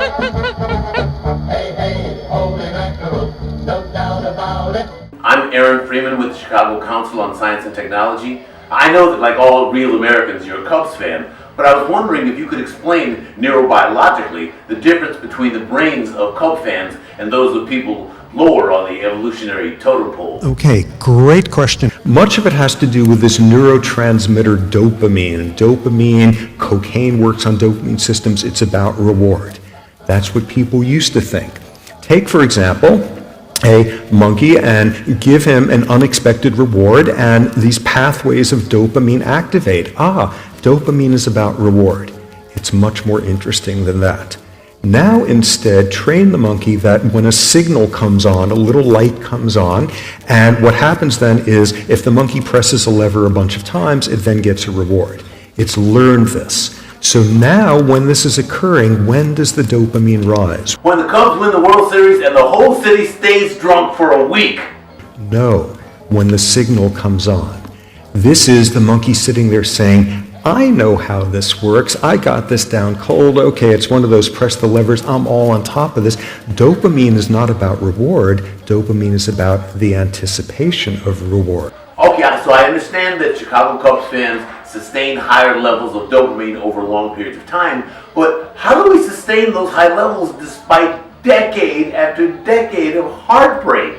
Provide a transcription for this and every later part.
Hey, hey, holy mackerel, no doubt about it. I'm Aaron Freeman with the Chicago Council on Science and Technology. I know that, like all real Americans, you're a Cubs fan, but I was wondering if you could explain neurobiologically the difference between the brains of Cub fans and those of people lower on the evolutionary totem pole. Okay, great question. Much of it has to do with this neurotransmitter dopamine. Dopamine, cocaine works on dopamine systems. It's about reward. That's what people used to think. Take, for example, a monkey and give him an unexpected reward, and these pathways of dopamine activate. Dopamine is about reward. It's much more interesting than that. Now instead, train the monkey that when a signal comes on, a little light comes on, and what happens then is if the monkey presses a lever a bunch of times, it then gets a reward. It's learned this. So now when this is occurring, when does the dopamine rise? When the Cubs win the World Series and the whole city stays drunk for a week. No, when the signal comes on. This is the monkey sitting there saying, I know how this works. I got this down cold. Okay, it's one of those press the levers. I'm all on top of this. Dopamine is not about reward. Dopamine is about the anticipation of reward. Okay, so I understand that Chicago Cubs fans sustain higher levels of dopamine over long periods of time, but how do we sustain those high levels despite decade after decade of heartbreak?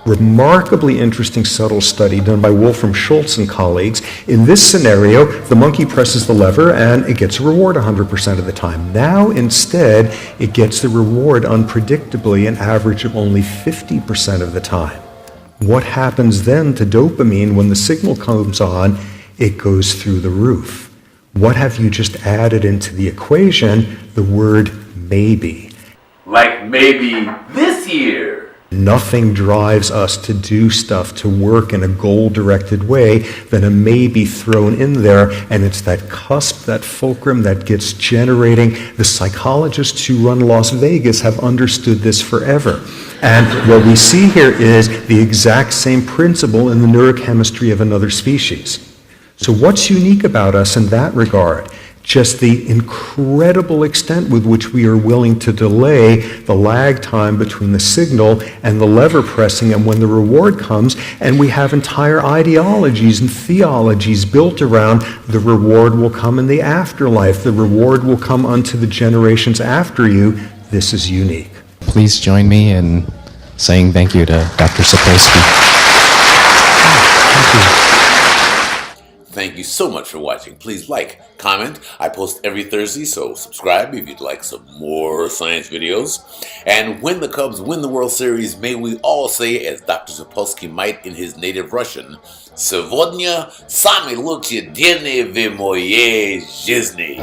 Remarkably interesting subtle study done by Wolfram Schultz and colleagues. In this scenario, the monkey presses the lever and it gets a reward 100% of the time. Now instead, it gets the reward unpredictably, an average of only 50% of the time. What happens then to dopamine when the signal comes on? It goes through the roof. What have you just added into the equation? The word maybe. Like maybe this year. Nothing drives us to do stuff, to work in a goal-directed way than a maybe thrown in there, and it's that cusp, that fulcrum that gets generating. The psychologists who run Las Vegas have understood this forever. And what we see here is the exact same principle in the neurochemistry of another species. So what's unique about us in that regard? Just the incredible extent with which we are willing to delay the lag time between the signal and the lever pressing and when the reward comes, and we have entire ideologies and theologies built around the reward will come in the afterlife, the reward will come unto the generations after you. This is unique. Please join me in saying thank you to Dr. Sapolsky. Thank you. Thank you so much for watching. Please like, comment. I post every Thursday, so subscribe if you'd like some more science videos. And when the Cubs win the World Series, may we all say, as Dr. Sapolsky might in his native Russian, "Сегодня самый лучший день в моей жизни."